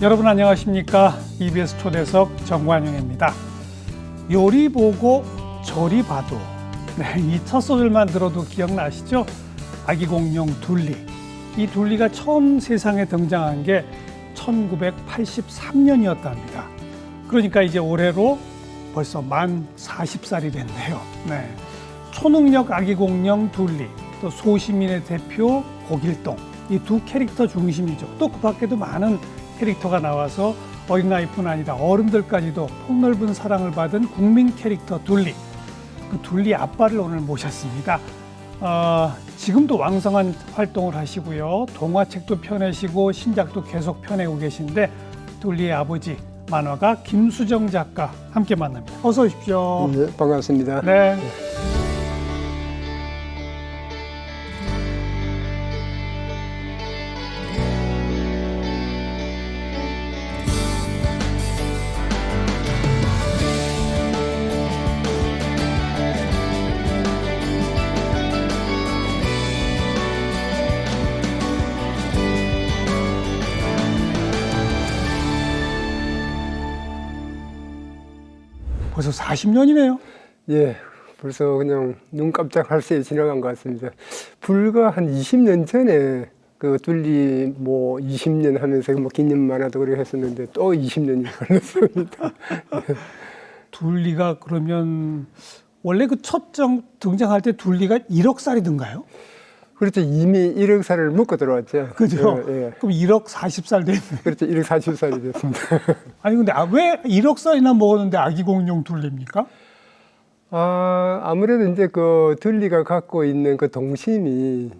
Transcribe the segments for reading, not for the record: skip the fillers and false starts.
여러분 안녕하십니까? EBS 초대석 정관용입니다. 요리 보고 저리 봐도 이 첫 소절만 들어도 기억나시죠? 아기 공룡 둘리. 이 둘리가 처음 세상에 등장한 게 1983년이었답니다. 그러니까 이제 올해로 벌써 만 40살이 됐네요. 네. 초능력 아기 공룡 둘리, 또 소시민의 대표 고길동, 이 두 캐릭터 중심이죠. 또 그 밖에도 많은 캐릭터가 나와서 어린아이뿐 아니라 어른들까지도 폭넓은 사랑을 받은 국민 캐릭터 둘리. 그 둘리 아빠를 오늘 모셨습니다. 지금도 왕성한 활동을 하시고요. 동화책도 펴내시고 신작도 계속 펴내고 계신데 둘리의 아버지 만화가 김수정 작가 함께 만납니다. 어서 오십시오. 네, 반갑습니다. 네. 벌써 40년이네요. 예, 벌써 그냥 눈 깜짝할 새에 지나간 것 같습니다. 불과 한 20년 전에 그 둘리 뭐 20년 하면서 뭐 기념 만화도 그렇게 했었는데 또 20년이 걸렸습니다. 둘리가 그러면 원래 그 첫 등장할 때 둘리가 1억 살이던가요? 그렇죠. 이미 1억 살을 먹고 들어왔죠. 그죠? 예. 그럼 1억 40살 됐네. 그렇죠. 1억 40살이 됐습니다. 아니 근데 왜 1억 살이나 먹었는데 아기 공룡 둘리입니까? 아무래도 이제 그 둘리가 갖고 있는 그 동심이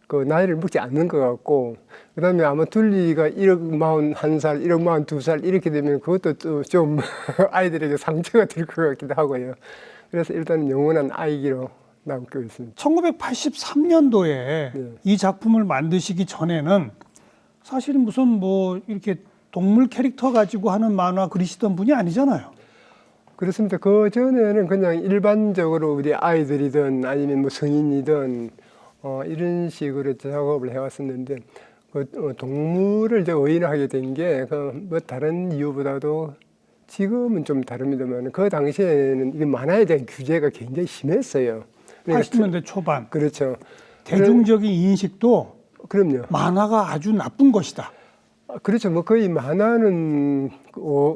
그 나이를 먹지 않는 것 같고, 그 다음에 아마 둘리가 1억 41살, 1억 42살 이렇게 되면 그것도 또 좀 아이들에게 상처가 될 것 같기도 하고요. 그래서 일단 영원한 아이기로 남고 있습니다. 1983년도에 네. 이 작품을 만드시기 전에는 사실은 무슨 뭐 이렇게 동물 캐릭터 가지고 하는 만화 그리시던 분이 아니잖아요. 그렇습니다. 그 전에는 그냥 일반적으로 우리 아이들이든 아니면 뭐 성인이든 이런 식으로 작업을 해왔었는데 동물을 이제 의인화하게 된 게 뭐 다른 이유보다도 지금은 좀 다릅니다만 그 당시에는 이 만화에 대한 규제가 굉장히 심했어요. 80년대 초반. 그렇죠. 대중적인 인식도 그럼요. 만화가 아주 나쁜 것이다. 그렇죠. 뭐 거의 만화는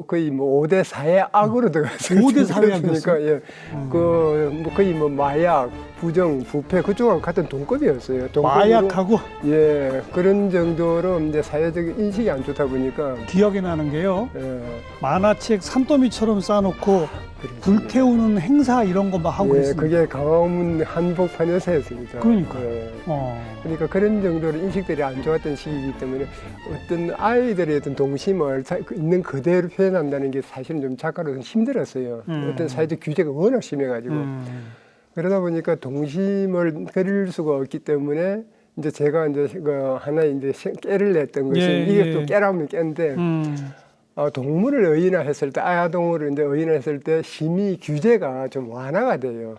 거의 뭐 5대 4의 악으로 들어가서 5대 4의 악이었어요? 예. 뭐 거의 뭐 마약, 부정, 부패 그쪽하고 같은 동급이었어요. 마약하고 예. 그런 정도로 이제 사회적 인식이 안 좋다 보니까 기억에 나는 게요. 예. 만화책 산더미처럼 쌓아놓고 불태우는 행사 이런 거 막 하고 예, 있습니다. 그게 강화문 한복판에서였습니다. 그러니까요. 예. 그러니까 그런 정도로 인식들이 안 좋았던 시기이기 때문에 어떤 아이들의 어떤 동심을 있는 그대로 표현한다는 게 사실은 좀 작가로서는 힘들었어요. 어떤 사회적 규제가 워낙 심해가지고. 그러다 보니까 동심을 그릴 수가 없기 때문에 이제 제가 이제 그 하나의 이제 깨를 냈던 것이 이게 또 깨라면 깨인데 동물을 의인화했을 때 아동을 이제 의인화했을 때 심의 규제가 좀 완화가 돼요.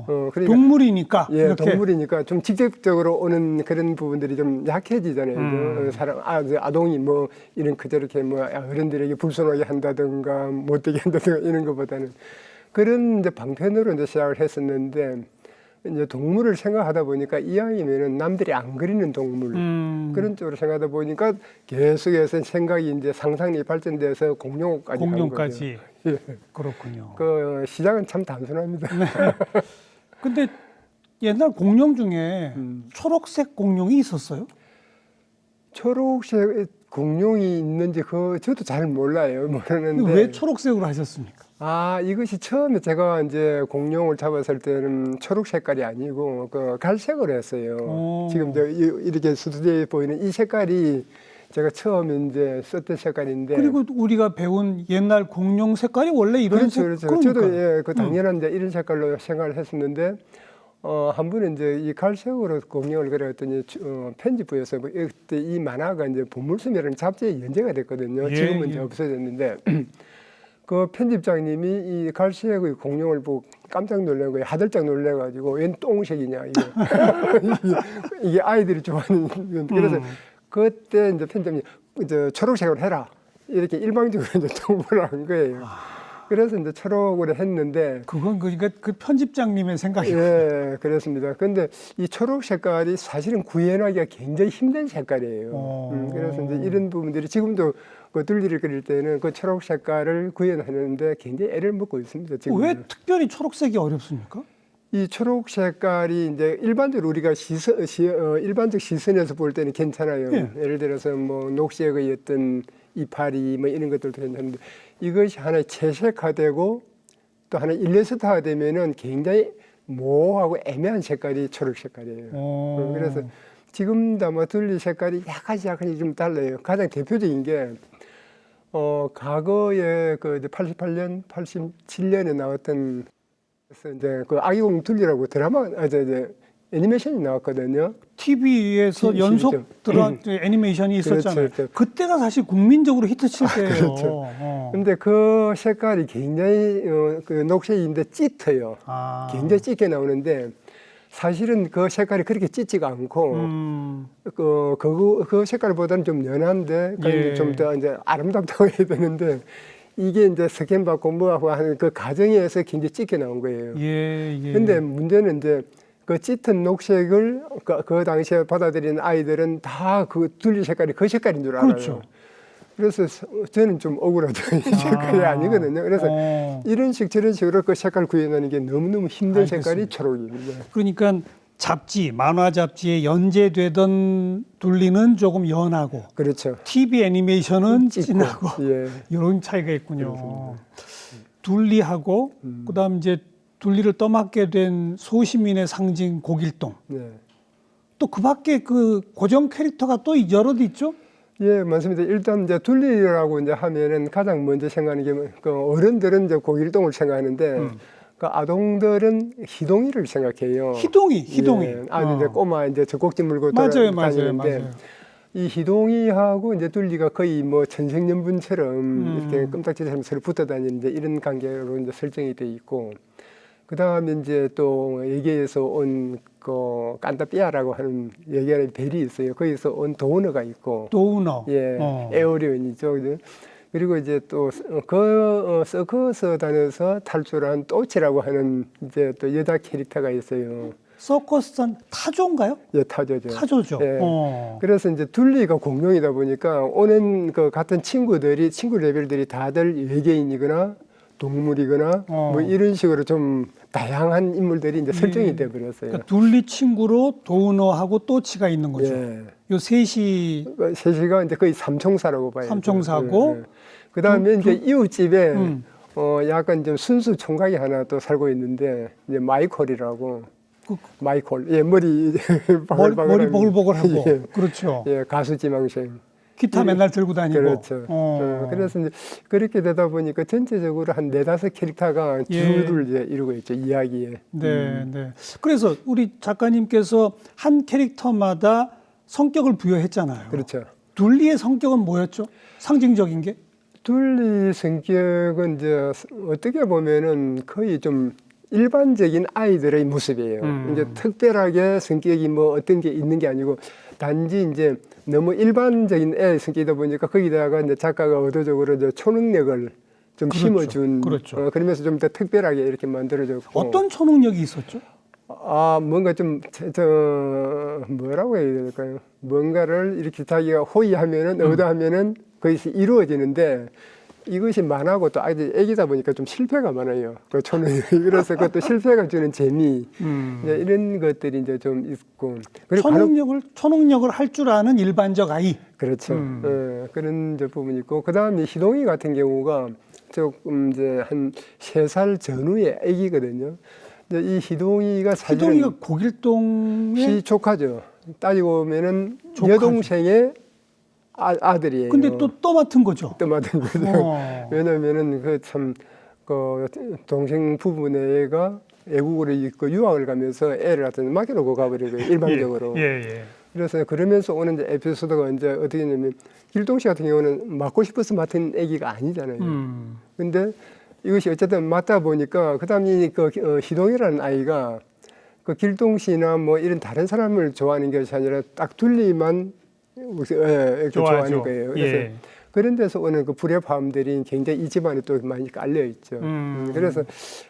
그러니까 동물이니까 예, 이렇게. 동물이니까 좀 직접적으로 오는 그런 부분들이 좀 약해지잖아요. 사람 아동이 뭐 이런 그저렇게 뭐 어른들에게 불손하게 한다든가 못되게 한다든가 이런 것보다는 그런 이제 방편으로 이제 시작을 했었는데. 이제 동물을 생각하다 보니까 이왕이면은 남들이 안 그리는 동물 그런 쪽으로 생각하다 보니까 계속해서 생각이 이제 상상력이 발전돼서 공룡까지 간 거죠. 예. 그렇군요. 그 시작은 참 단순합니다. 네. 근데 옛날 공룡 중에 초록색 공룡이 있었어요? 초록색 공룡이 있는지 저도 잘 몰라요. 모르는데 왜 초록색으로 하셨습니까? 이것이 처음에 제가 이제 공룡을 잡았을 때는 초록 색깔이 아니고 그 갈색으로 했어요. 지금 이렇게 스튜디오에 보이는 이 색깔이 제가 처음에 이제 썼던 색깔인데. 그리고 우리가 배운 옛날 공룡 색깔이 원래 이런 그렇죠. 저도 예, 그 당연한 이제 이런 색깔로 생각을 했었는데. 한 분은 이제 이 갈색으로 공룡을 그렸더니 편집부에서 그때 이 만화가 이제 보물섬이라는 잡지에 연재가 됐거든요. 지금은 이제 없어졌는데. 그 편집장님이 이 갈색의 공룡을 보고 깜짝 놀란 거예요. 하들짝 놀래가지고 웬 똥색이냐 이게. 이게 아이들이 좋아하는. 그래서 그때 이제 편집장님 초록색으로 해라. 이렇게 일방적으로 이제 통보를 한 거예요. 그래서 이제 초록으로 했는데 그건 그러니까 그 편집장님의 생각이에요. 예, 그렇습니다. 근데 이 초록 색깔이 사실은 구현하기가 굉장히 힘든 색깔이에요. 그래서 이제 이런 부분들이 지금도 그 둘리를 그릴 때는 그 초록 색깔을 구현하는데 굉장히 애를 먹고 있습니다. 지금 왜 특별히 초록색이 어렵습니까? 이 초록 색깔이 이제 일반적으로 우리가 일반적 시선에서 볼 때는 괜찮아요. 예. 예를 들어서 뭐 녹색의 어떤 이파리 뭐 이런 것들도 괜찮은데 이것이 하나의 채색화되고 또 하나 일러스트화되면은 굉장히 모호하고 애매한 색깔이 초록 색깔이에요. 그래서 지금도 아마 둘리 색깔이 약간씩 좀 달라요. 가장 대표적인 게 과거에 그 88년, 87년에 나왔던 그래서 이제 그 아기공 둘리라고 드라마 이제 애니메이션이 나왔거든요. TV에서 연속 애니메이션이 있었잖아요. 그렇죠. 그때가 사실 국민적으로 히트칠 때예요. 그렇죠. 근데 그 색깔이 굉장히 그 녹색인데 짙어요. 굉장히 짙게 나오는데 사실은 그 색깔이 그렇게 짙지가 않고 그 색깔보다는 좀 연한데 예. 좀 더 이제 아름답다고 해야 되는데 이게 이제 스캔 받고 뭐하고 하는 그 과정에서 굉장히 짙게 나온 거예요. 예, 예. 근데 문제는 이제 그 짙은 녹색을 그 당시에 받아들이는 아이들은 다 그 둘리 색깔이 그 색깔인 줄 알아요. 그렇죠. 그래서 저는 좀 억울하죠. 이 색깔이 아니거든요. 그래서 이런 저런 식으로 그 색깔 구현하는 게 너무너무 힘든 알겠습니다. 색깔이 초록입니다. 그러니까 잡지, 만화 잡지에 연재되던 둘리는 조금 연하고 그렇죠. TV 애니메이션은 짙고, 진하고 예. 이런 차이가 있군요. 그렇습니다. 둘리하고 그다음 이제 둘리를 떠맡게 된 소시민의 상징 고길동. 네. 또 그밖에 그 고정 캐릭터가 또 여럿 있죠? 예, 맞습니다. 일단 이제 둘리라고 이제 하면은 가장 먼저 생각하는 게 그 어른들은 이제 고길동을 생각하는데 그 아동들은 희동이를 생각해요. 희동이. 예, 아주 이제 꼬마 이제 젖꼭지 물고 맞아요. 다니는데 이 희동이하고 이제 둘리가 거의 뭐 천생연분처럼 이렇게 껌딱지처럼 서로 붙어 다니는데 이런 관계로 이제 설정이 돼 있고 그 다음에 이제 또 얘기에서 온 그 깐다삐아라고 하는 얘기하는 벨이 있어요. 거기서 온 도우너가 있고 도우너. 예, 에어리언이죠. 그리고 이제 또 그 서커스 다녀서 탈출한 또치라고 하는 이제 또 여자 캐릭터가 있어요. 서커스단 타조인가요? 예, 타조죠. 타조죠. 예. 그래서 이제 둘리가 공룡이다 보니까 오는 그 같은 친구 레벨들이 다들 외계인이거나 동물이거나 뭐 이런 식으로 좀 다양한 인물들이 이제 설정이 돼 버렸어요. 그러니까 둘리 친구로 도우너하고 또치가 있는 거죠. 예. 요 셋이 셋이가 이제 거의 삼총사라고 봐요. 삼총사고 그 다음에 이제 이웃집에 약간 좀 순수 총각이 하나 또 살고 있는데 이제 마이콜이라고. 마이콜. 예, 머리 머리 보글보글하고. 예. 그렇죠. 예, 가수 지망생. 기타 맨날 들고 다니고. 그렇죠. 그래서 이제 그렇게 되다 보니까 전체적으로 한 4-5 캐릭터가 줄을 이제 이루고 있죠, 이야기에. 네, 네. 그래서 우리 작가님께서 한 캐릭터마다 성격을 부여했잖아요. 그렇죠. 둘리의 성격은 뭐였죠? 상징적인 게? 둘리 성격은 이제 어떻게 보면은 거의 좀 일반적인 아이들의 모습이에요. 이제 특별하게 성격이 뭐 어떤 게 있는 게 아니고 단지 이제 너무 일반적인 애 성격이다 보니까 거기다가 이제 작가가 의도적으로 이제 초능력을 좀 그렇죠. 심어준 그렇죠. 그러면서 좀 더 특별하게 이렇게 만들어졌고 어떤 초능력이 있었죠? 뭔가 좀 뭐라고 해야 될까요? 뭔가를 이렇게 자기가 호의하면은 의도하면은 그것이 이루어지는데 이것이 만하고 또 아이들 애기다 보니까 좀 실패가 많아요. 그 초능력이. 그래서 그것도 실패가 주는 재미 이제 이런 것들이 이제 좀 있고. 그리고 초능력을 할 줄 아는 일반적 아이. 그렇죠. 그런 이제 부분이 있고 그 다음에 희동이 같은 경우가 조금 이제 한 3살 전후의 애기거든요. 이제 이 희동이가 사실은 희동이가 고길동의 조카죠. 따지고 보면은 조카죠. 여동생의 아들이에요. 근데 또 떠맡은 거죠. 떠맡은 거죠. 왜냐면은 그 참 그 동생 부부네가 외국으로 있고 유학을 가면서 애를 갖다 맡겨놓고 가버리고요. 일방적으로. 예. 그래서 그러면서 오는 이제 에피소드가 이제 어떻게 되냐면 길동 씨 같은 경우는 맡고 싶어서 맡은 애기가 아니잖아요. 근데 이것이 어쨌든 맡다 보니까 그다음에 그 희동이라는 아이가 그 길동 씨나 뭐 이런 다른 사람을 좋아하는 것이 아니라 딱 둘리만 이렇게 좋아하는 거예요. 그래서 예. 그런 데서 오는 그 불의 파음들이 굉장히 이 집안에 또 많이 깔려 있죠. 그래서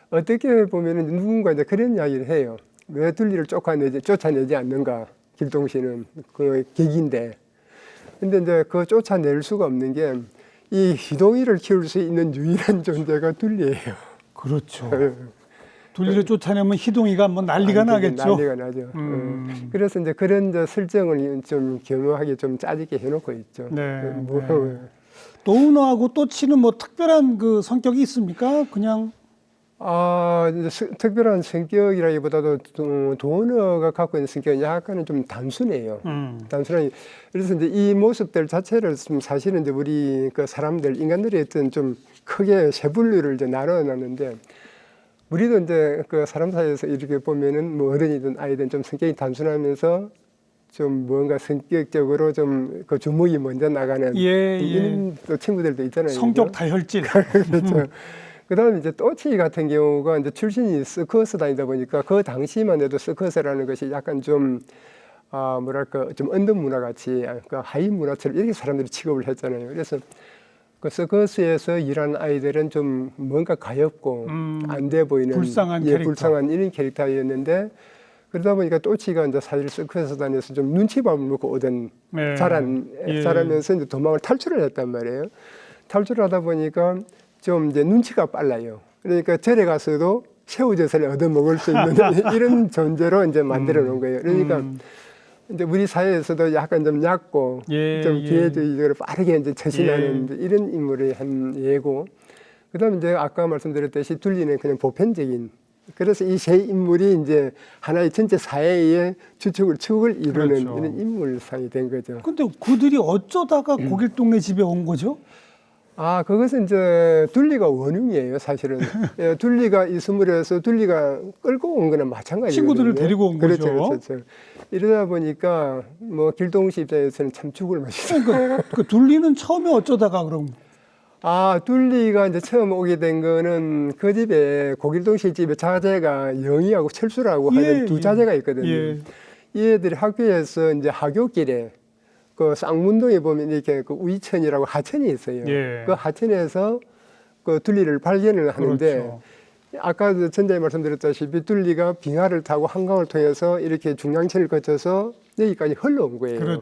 어떻게 보면은 누군가 이제 그런 이야기를 해요. 왜 둘리를 쫓아내지 않는가? 길동씨는 그 계기인데. 근데 이제 그 쫓아낼 수가 없는 게 이 희동이를 키울 수 있는 유일한 존재가 둘리예요. 그렇죠. 둘리를 쫓아내면 희동이가 뭐 난리가 나겠죠. 난리가 나죠. 그래서 이제 그런 이제 설정을 좀 교묘하게 좀 짜집게 해놓고 있죠. 네. 뭐, 도은어하고 또치는 뭐 특별한 그 성격이 있습니까? 그냥 이제 특별한 성격이라기보다도 도은어가 갖고 있는 성격은 약간은 좀 단순해요. 단순하게. 그래서 이제 이 모습들 자체를 좀 사실은 이제 우리 그 사람들, 인간들이 어떤 좀 크게 세 분류를 이제 나눠놨는데 우리도 이제 그 사람 사이에서 이렇게 보면은 뭐 어른이든 아이든 좀 성격이 단순하면서 좀 뭔가 성격적으로 좀 그 주먹이 먼저 나가는 이런 또 친구들도 있잖아요. 성격 다혈질. 그렇죠. 그다음에 이제 또치 같은 경우가 이제 출신이 서커스 다니다 보니까 그 당시만 해도 서커스라는 것이 약간 좀 뭐랄까 좀 언덕 문화 같이 그 하위 문화처럼 이렇게 사람들이 취급을 했잖아요. 그래서 그 서커스에서 일하는 아이들은 좀 뭔가 가엽고 안 돼 보이는 불쌍한 캐릭터. 불쌍한 이런 캐릭터였는데 그러다 보니까 또치가 이제 사실 서커스 다녀서 좀 눈치밥을 먹고 오던 자라면서 이제 도망을 탈출을 했단 말이에요. 탈출하다 보니까 좀 이제 눈치가 빨라요. 그러니까 절에 가서도 새우젓을 얻어 먹을 수 있는 이런 존재로 이제 만들어 놓은 거예요. 그러니까 이제 우리 사회에서도 약간 좀 얕고 좀 기회주의적으로 빠르게 이제 처신하는 이제 이런 인물의 한 예고. 그다음에 이제 아까 말씀드렸듯이 둘리는 그냥 보편적인. 그래서 이 세 인물이 이제 하나의 전체 사회의 축을 이루는 이런 인물상이 된 거죠. 근데 그들이 어쩌다가 고길동네 집에 온 거죠? 그것은 이제 둘리가 원흉이에요, 사실은. 예, 둘리가 이스물에서 둘리가 끌고 온 거는 마찬가지거든요. 친구들을 데리고 온 거죠. 그렇죠. 이러다 보니까 뭐 길동씨 입장에서는 참 죽을 맛이죠. 그 둘리는 처음에 어쩌다가 그럼? 둘리가 이제 처음 오게 된 거는 그 집에 고길동씨 집에 자제가 영희하고 철수라고 하는 두 자제가 있거든요. 이 애들이 학교에서 이제 하교길에 그 쌍문동에 보면 이렇게 그 우이천이라고 하천이 있어요. 그 하천에서 그 둘리를 발견을 하는데 아까 전자에 말씀드렸다시피 둘리가 빙하를 타고 한강을 통해서 이렇게 중량천을 거쳐서 여기까지 흘러온 거예요.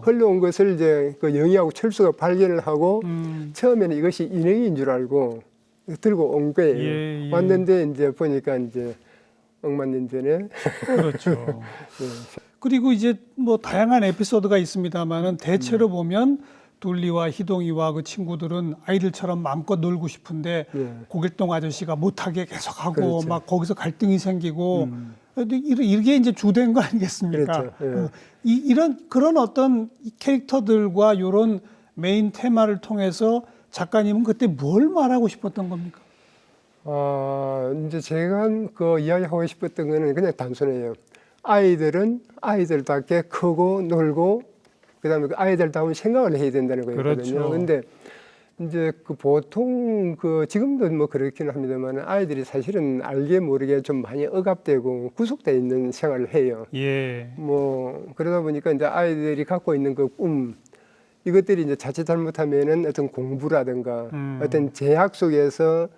흘러온 것을 이제 그 영희하고 철수가 발견을 하고 처음에는 이것이 인형인 줄 알고 들고 온 거예요. 왔는데 이제 보니까 이제 억만년전에 그렇죠. 그리고 이제 뭐 다양한 에피소드가 있습니다만은 대체로 보면 둘리와 희동이와 그 친구들은 아이들처럼 마음껏 놀고 싶은데 고길동 아저씨가 못하게 계속하고 막 거기서 갈등이 생기고 이게 이제 주된 거 아니겠습니까? 이런 그런 어떤 캐릭터들과 이런 메인 테마를 통해서 작가님은 그때 뭘 말하고 싶었던 겁니까? 이제 제가 그 이야기하고 싶었던 거는 그냥 단순해요. 아이들은 아이들답게 크고 놀고 그다음에 그 아이들다운 생각을 해야 된다는 거거든요. 근데 이제 그 보통 그 지금도 뭐 그렇기는 합니다만 아이들이 사실은 알게 모르게 좀 많이 억압되고 구속되어 있는 생활을 해요. 뭐 그러다 보니까 이제 아이들이 갖고 있는 그 꿈 이것들이 이제 자칫 잘못하면은 어떤 공부라든가 어떤 제약 속에서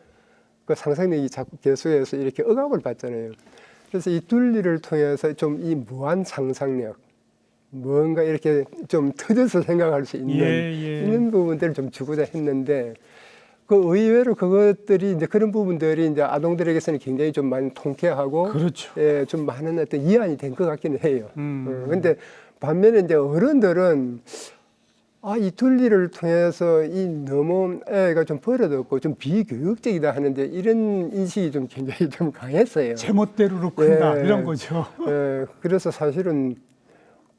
그 상상력이 자꾸 계속해서 이렇게 억압을 받잖아요. 그래서 이 둘리를 통해서 좀 이 무한 상상력, 뭔가 이렇게 좀 터져서 생각할 수 있는 이런 부분들을 좀 주고자 했는데 그 의외로 그것들이 이제 그런 부분들이 이제 아동들에게서는 굉장히 좀 많이 통쾌하고 좀 많은 어떤 이안이 된 것 같기는 해요. 근데 반면에 이제 어른들은 이 둘리를 통해서 이 너무 애가 좀 버릇없고 좀 비교육적이다 하는데 이런 인식이 좀 굉장히 좀 강했어요. 제멋대로로 큰다 이런 거죠. 그래서 사실은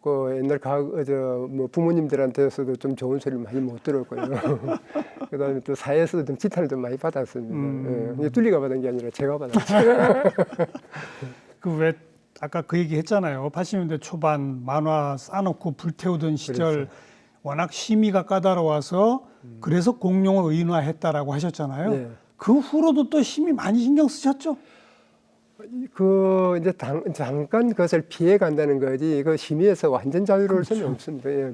그 옛날 뭐 부모님들한테서도 좀 좋은 소리를 많이 못 들었고요. 그다음에 또 사회에서도 좀 지탄을 좀 많이 받았습니다. 둘리가 받은 게 아니라 제가 받았죠. 그 왜 아까 그 얘기 했잖아요. 80년대 초반 만화 싸놓고 불태우던 시절. 워낙 심의가 까다로워서 그래서 공룡을 의인화했다라고 하셨잖아요. 그 후로도 또 심의 많이 신경 쓰셨죠? 그 이제 잠깐 그것을 피해 간다는 거지 그 심의에서 완전 자유로울 수는 그렇죠. 없습니다. 예.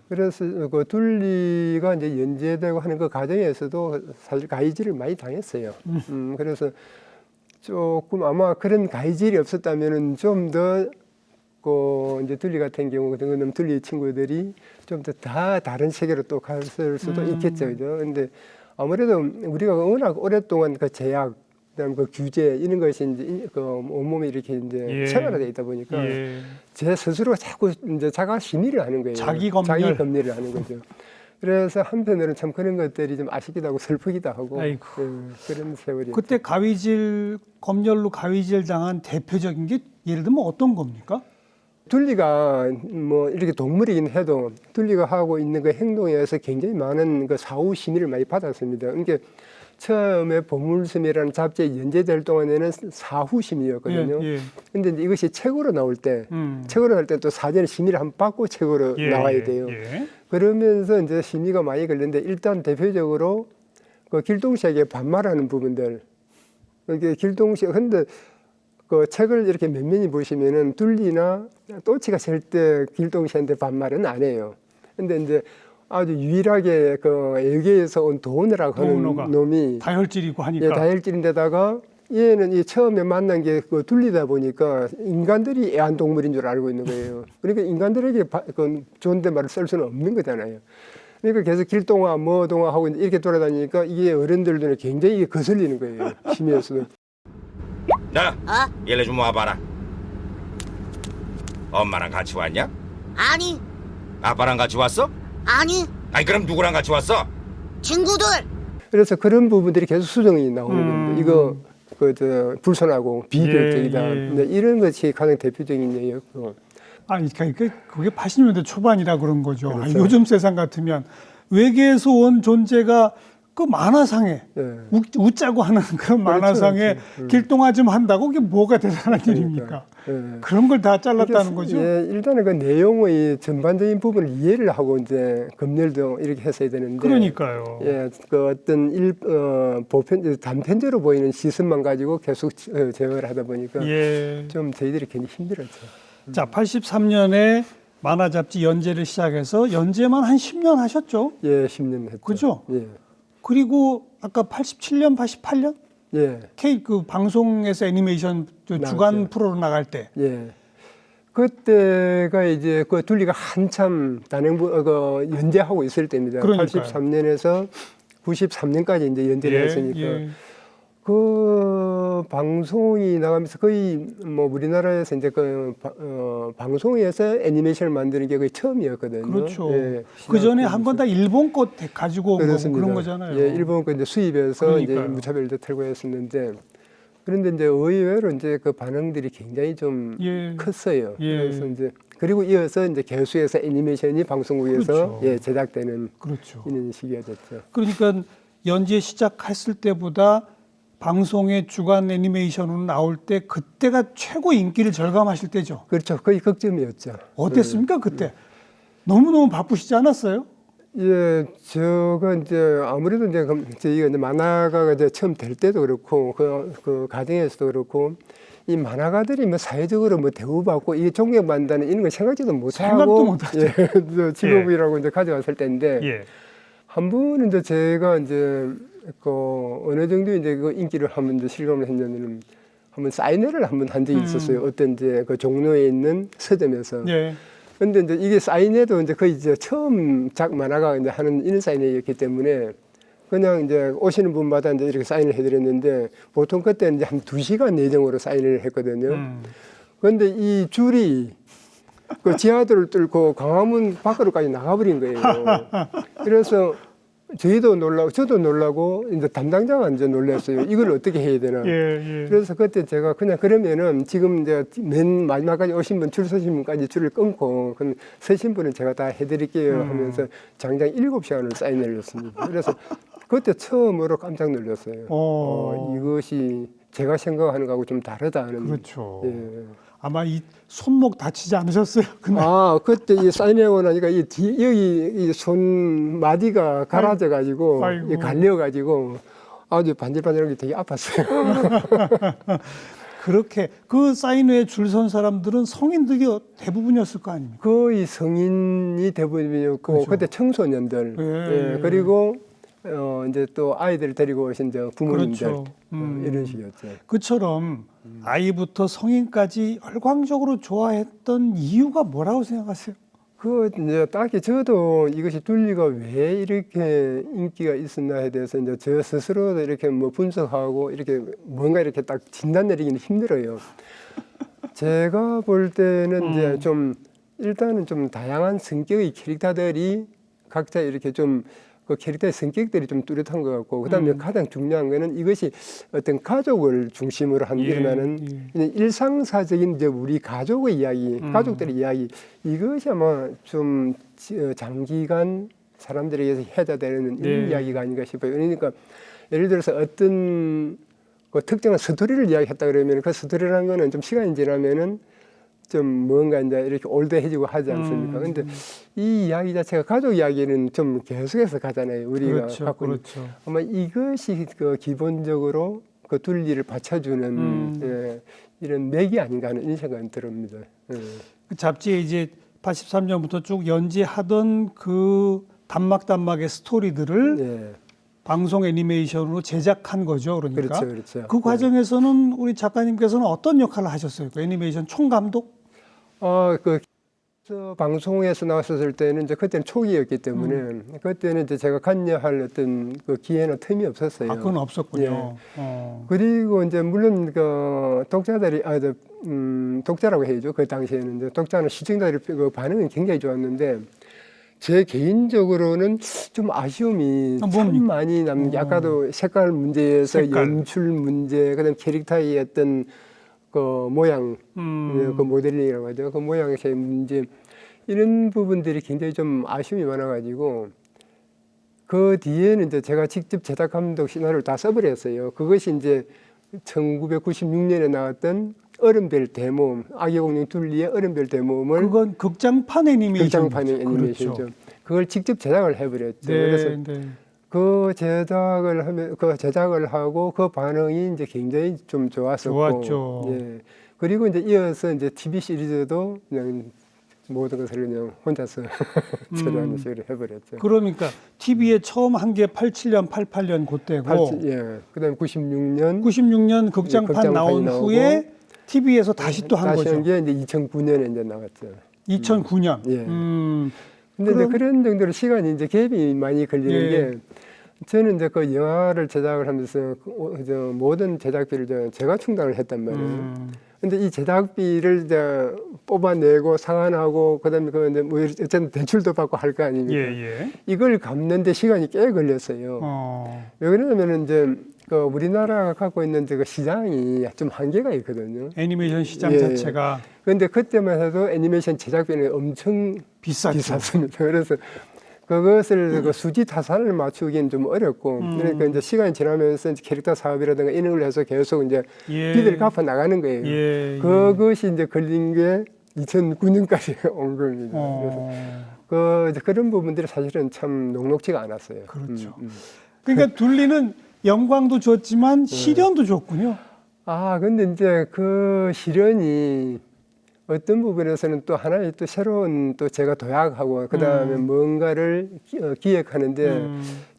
그래서 그 둘리가 이제 연재되고 하는 그 과정에서도 사실 가이질을 많이 당했어요. 그래서 조금 아마 그런 가이질이 없었다면은 좀 더 그 이제 둘리 같은 경우 그는 둘리 친구들이 좀 더 다 다른 세계로 또 갔을 수도 있겠죠, 그죠? 근데 아무래도 우리가 워낙 오랫동안 그 제약 그다음 그 규제 이런 것이 이제 그 온몸에 이렇게 이제 예. 체화되어 있다 보니까 예. 제 스스로 자꾸 이제 자가 심의를 하는 거예요. 자기 검열. 자기 검열을 하는 거죠. 그래서 한편으로는 참 그런 것들이 좀 아쉽기도 하고 슬프기도 하고 아이고. 그런 세월이. 그때 가위질 검열로 가위질 당한 대표적인 게 예를 들면 어떤 겁니까? 둘리가 뭐 이렇게 동물이긴 해도 둘리가 하고 있는 그 행동에 의해서 굉장히 많은 그 사후 심의를 많이 받았습니다. 그러니까 처음에 보물섬이라는 잡지에 연재될 동안에는 사후 심의였거든요. 예, 예. 근데 이제 이것이 책으로 나올 때, 책으로 나올 때 또 사전에 심의를 한번 받고 책으로 예, 나와야 돼요. 예. 그러면서 이제 심의가 많이 걸리는데 일단 대표적으로 그 길동식에게 반말하는 부분들. 이게 길동식 근데 그 책을 이렇게 면면히 보시면은 둘리나 또치가 절대 길동식한테 반말은 안 해요. 근데 이제 아주 유일하게 그 외계에서 온 도우너라고 하는 도우너가 놈이 다혈질이고 하니까. 예, 다혈질인데다가 얘는 이 처음에 만난 게 그 둘리다 보니까 인간들이 애완동물인 줄 알고 있는 거예요. 그러니까 인간들에게 그 존댓말을 쓸 수는 없는 거잖아요. 그러니까 계속 길동아 뭐동아 하고 이렇게 돌아다니니까 이게 어른들 눈에 굉장히 이게 거슬리는 거예요. 심해서도. 야, 얘네 좀 와봐라. 엄마랑 같이 왔냐? 아니, 아빠랑 같이 왔어? 아니, 아니 그럼 누구랑 같이 왔어? 친구들. 그래서 그런 부분들이 계속 수정이 나오는 겁니다. 이거 그저 불손하고 비결적이다. 예, 예. 근데 이런 것이 가장 대표적인 예였고. 그러니까 그게 80년대 초반이라 그런 거죠. 그렇죠. 요즘 세상 같으면 외계에서 온 존재가 그 만화상에 예. 웃자고 하는 그런 만화상에 그렇죠. 길동아 좀 한다고 그게 뭐가 대단한 일입니까? 예. 그런 걸 다 잘랐다는 거죠. 예, 일단은 그 내용의 전반적인 부분을 이해를 하고 이제 검열도 이렇게 했어야 되는데. 그러니까요. 예, 그 어떤 보편 단편적으로 보이는 시선만 가지고 계속 제어를 하다 보니까 예. 좀 저희들이 괜히 힘들었죠. 자, 83년에 만화 잡지 연재를 시작해서 연재만 한 10년 하셨죠? 예, 10년 했죠. 그죠? 예, 그리고 아까 87년, 88년 예, K 그 방송에서 애니메이션 주간 나왔죠. 프로로 나갈 때. 예. 그때가 이제 그 둘리가 한참 그 연재하고 있을 때입니다. 그러니까요. 83년에서 93년까지 이제 연재를 했으니까. 예. 그 방송이 나가면서 거의 뭐 우리나라에서 이제 방송에서 애니메이션을 만드는 게 거의 처음이었거든요. 그렇죠. 예, 그 전에 한 건 다 일본 것 가지고 온 거고 그렇습니다. 그런 거잖아요. 예, 일본 거 이제 수입해서 이제 그러니까요. 무차별도 틀고 했었는데 그런데 이제 의외로 이제 그 반응들이 굉장히 좀 예. 컸어요. 예. 그래서 이제 그리고 이어서 이제 개수에서 애니메이션이 방송국에서 그렇죠. 예, 제작되는 그렇죠. 이런 시기가 됐죠. 그러니까 연재 시작했을 때보다 방송의 주간 애니메이션으로 나올 때 그때가 최고 인기를 절감하실 때죠. 그렇죠. 거의 극점이었죠. 어땠습니까 그때? 너무너무 바쁘시지 않았어요? 예, 저가 이제 아무래도 이제 저희가 이제 만화가가 이제 처음 될 때도 그렇고 그 과정에서도 그렇고 이 만화가들이 뭐 사회적으로 뭐 대우받고 이게 존경받는다는 이런 걸 생각지도 못하고 생각도 못하죠. 예, 저 직업이라고 이제 가져갔을 때인데 예. 한 번은 이제 제가 이제 그 어느 정도 이제 그 인기를 한번 이제 실감을 했냐면은 한번 사인회를 한번 한 적이 있었어요. 어떤 이제 그 종로에 있는 서점에서. 예. 근데 이제 이게 사인회도 이제 거의 이제 처음 작 만화가 이제 하는 이런 사인회였기 때문에 그냥 이제 오시는 분마다 이제 이렇게 사인을 해드렸는데 보통 그때 이제 한 2시간 예정으로 사인을 했거든요. 그런데 이 줄이 그 지하도를 뚫고 광화문 밖으로까지 나가버린 거예요. 그래서 저희도 놀라고 저도 놀라고 이제 담당자가 이제 놀랐어요. 이걸 어떻게 해야 되나. 예. 그래서 그때 제가 그냥 그러면은 지금 이제 맨 마지막까지 오신 분 줄 서신 분까지 줄을 끊고 그럼 서신 분은 제가 다 해드릴게요 하면서 장장 7시간을 사인을 했습니다. 그래서 그때 처음으로 깜짝 놀랐어요. 이것이 제가 생각하는 거하고 좀 다르다는. 그렇죠. 예. 아마 이 손목 다치지 않으셨어요? 그날? 그때 이 사인하고 나니까 여기 이 손 마디가 갈아져 가지고 아이고. 갈려 가지고 아주 반질반질한 게 되게 아팠어요. 그렇게 그 사인회에 줄 선 사람들은 성인들이 대부분이었을 거 아닙니까? 거의 성인이 대부분이었고 그렇죠. 그때 청소년들 예. 그리고 이제 또 아이들을 데리고 오신 이제 부모님들 그렇죠. 이런 식이었죠. 그처럼 아이부터 성인까지 열광적으로 좋아했던 이유가 뭐라고 생각하세요? 그 이제 딱히 저도 이것이 둘리가 왜 이렇게 인기가 있었나에 대해서 이제 저 스스로도 이렇게 뭐 분석하고 이렇게 뭔가 이렇게 딱 진단 내리기는 힘들어요. 제가 볼 때는 이제 좀 일단은 좀 다양한 성격의 캐릭터들이 각자 이렇게 좀 그 캐릭터의 성격들이 좀 뚜렷한 것 같고 그다음에 가장 중요한 거는 이것이 어떤 가족을 중심으로 한 일어나는 일상사적인 이제 우리 가족의 이야기, 가족들의 이야기 이것이 아마 좀 장기간 사람들에게서 해자되는 이 이야기가 아닌가 싶어요. 그러니까 예를 들어서 어떤 그 특정한 스토리를 이야기했다 그러면 그 스토리라는 거는 좀 시간이 지나면은 좀 뭔가 이제 이렇게 올드해지고 하지 않습니까? 근데 이 이야기 자체가 가족 이야기는 좀 계속해서 가잖아요. 우리가 그렇죠, 갖고 그렇죠. 아마 이것이 그 기본적으로 그 둘리를 받쳐주는 이런 맥이 아닌가 하는 이런 생각이 듭니다. 그 잡지에 이제 83년부터 쭉 연재하던 그 단막의 스토리들을 예. 방송 애니메이션으로 제작한 거죠. 그러니까 그렇죠, 그렇죠. 그 과정에서는 우리 작가님께서는 어떤 역할을 하셨어요? 그 애니메이션 총감독? 그 방송에서 나왔었을 때는 이제 그때는 초기였기 때문에 그때는 이제 제가 관여할 어떤 그 기회나 틈이 없었어요. 아, 그건 없었군요. 그리고 이제 물론 그 독자들이 독자라고 해야죠. 그 당시에는 이제 독자나 시청자들의 그 반응은 굉장히 좋았는데 제 개인적으로는 좀 아쉬움이 참 많이 남는 게 아까도 색깔 문제에서 연출 문제, 그다음 캐릭터의 어떤 그 모양, 그 모델링이라고 하죠. 그 모양에서의 문제 이런 부분들이 굉장히 좀 아쉬움이 많아가지고 그 뒤에는 이제 제가 직접 제작 감독 시나리오를 다 써버렸어요. 그것이 이제 1996년에 나왔던 얼음별 대모험, 아기공룡 둘리의 얼음별 대모험을 그건 극장판 애니메이션. 극장판 애니메이션이죠. 그렇죠. 그걸 직접 제작을 해버렸죠. 네, 그래서 네. 그 제작을 하고 그 반응이 이제 굉장히 좀 좋았었고, 좋았죠. 예. 그리고 이제 이어서 이제 TV 시리즈도 그냥 모든 것을 그냥 혼자서 제작하는 식으로 해버렸죠. 그러니까 TV에 처음 한 게 87년, 88년 그때고, 예. 그다음에 96년 96년 극장판 극장판이 나온 나오고, 후에 TV에서 다시 또 한 다시 거죠. 한 게 이제 2009년에 이제 나왔죠. 2009년. 예. 근데 이제 그런 정도로 시간이 이제 갭이 많이 걸리는 게 저는 이제 그 영화를 제작을 하면서 모든 제작비를 제가 충당을 했단 말이에요. 근데 이 제작비를 이제 뽑아내고 상환하고 그다음에 그 이제 뭐 어쨌든 대출도 받고 할 거 아닙니까? 이걸 갚는데 시간이 꽤 걸렸어요. 왜 그러냐면은 이제 그 우리나라가 갖고 있는 그 시장이 좀 한계가 있거든요. 애니메이션 시장 자체가. 그런데 그때만 해도 애니메이션 제작비는 엄청 비쌌습니다. 그래서 그것을 그 수지 타산을 맞추기는 좀 어렵고 그러니까 이제 시간이 지나면서 이제 캐릭터 사업이라든가 이런 걸 해서 계속 이제 빚을 갚아 나가는 거예요. 그것이 이제 걸린 게 2009년까지 온 겁니다. 그래서 그런 부분들이 사실은 참 녹록지가 않았어요. 그렇죠. 그러니까 둘리는 영광도 줬지만 시련도 줬군요. 아, 근데 이제 그 시련이 어떤 부분에서는 또 하나의 또 새로운 또 제가 도약하고 그 다음에 뭔가를 기획하는데